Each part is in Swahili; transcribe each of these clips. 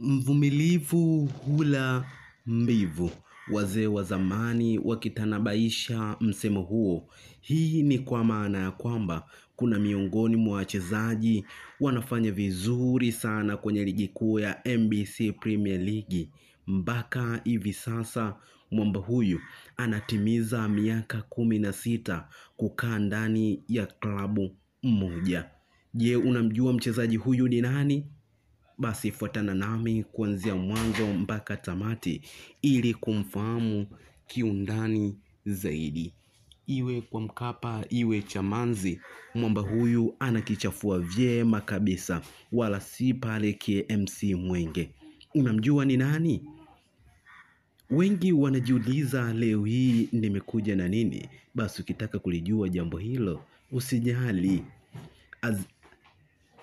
Mvumilivu hula mbivu. Wazee wa zamani wakitanabaisha msemo huo. Hii ni kwa maana ya kwamba kuna miongoni mwa wachezaji wanafanya vizuri sana kwenye ligi kuu ya NBC Premier League. Mpaka hivi sasa mwamba huyu anatimiza miaka 16 kukaa ndani ya klabu moja. Je, unamjua mchezaji huyu ni nani? Basi fuatana nami kuanzia mwanzo mpaka tamati ili kumfahamu kiundani zaidi. Iwe kwa Mkapa, iwe Chamazi, mwamba huyu anakichafua vyema kabisa, wala si pale KMC Mwenge. Unamjua ni nani? Wengi wanajiuliza leo hii nimekuja na nini? Basi ukitaka kulijua jambo hilo, usijali.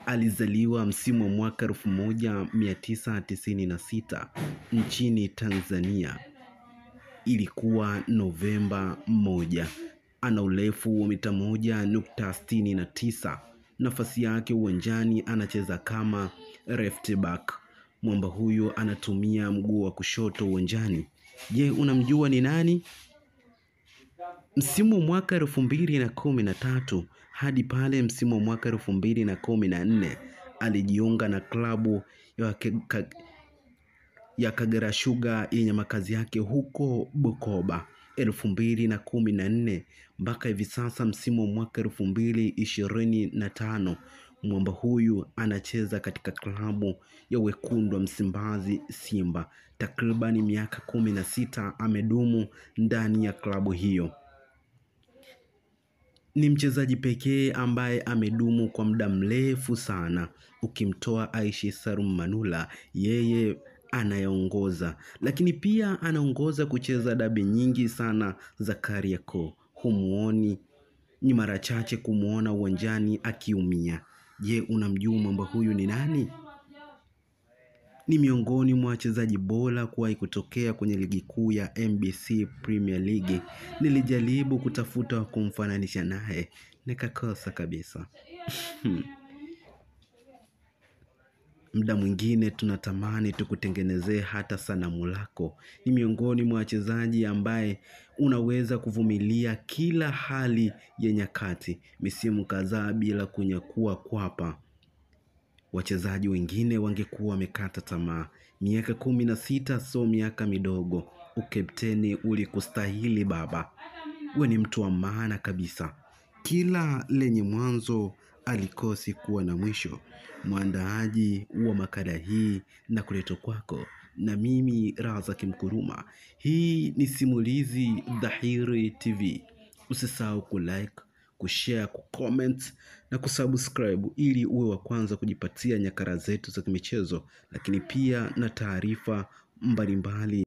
Alizaliwa msimu wa mwaka 1996 nchini Tanzania. Ilikuwa Novemba 1. Ana urefu wa mita 1.69. Nafasi yake uwanjani anacheza kama left back. Mwamba huyu anatumia mguu wa kushoto uwanjani. Je, unamjua ni nani? Msimu wa mwaka 2013 hadi pale msimu wa mwaka 2014 alijiunga na klabu ya Kagera Sugar yenye makazi yake huko Bukoba. 2014 mpaka hivi sasa msimu wa mwaka 2025 mwamba huyu anacheza katika klabu ya Wekundu wa Msimbazi Simba. Takribani miaka 16 amedumu ndani ya klabu hiyo. Ni mchezaji pekee ambaye amedumu kwa muda mrefu sana. Ukimtoa Aishi Salum Manula, yeye anayeongoza. Lakini pia anaongoza kucheza dabi nyingi sana za Kariakoo. Humuoni, ni mara chache kumuona uwanjani akiumia. Je, unamjua mwamba huyu ni nani? Ni miongoni mwa wachezaji bora kuwahi kutokea kwenye ligi kuu ya NBC Premier League. Nilijaribu kutafuta kumfananisha naye, nikakosa kabisa. Muda mwingine tunatamani tukutengenezee hata sanamu lako. Ni miongoni mwa wachezaji ambaye unaweza kuvumilia kila hali ya nyakati, misimu kadhaa bila kunyakua kwapa. Wachezaji wengine wangekuwa wamekata tamaa. Miaka 16 sio miaka midogo. Ukapteni ulikustahili baba. Wewe ni mtu wa maana kabisa. Kila lenye mwanzo alikosi kuwa na mwisho. Mwandaaji wa makala hii na kuletwa kwako na mimi Razaki Mkuruma. Hii ni Simulizi Dhahiri TV. Usisahau kulike, kushare, kucomment na kusubscribe ili uwe wa kwanza kujipatia nyakara zetu za michezo, lakini pia na taarifa mbalimbali.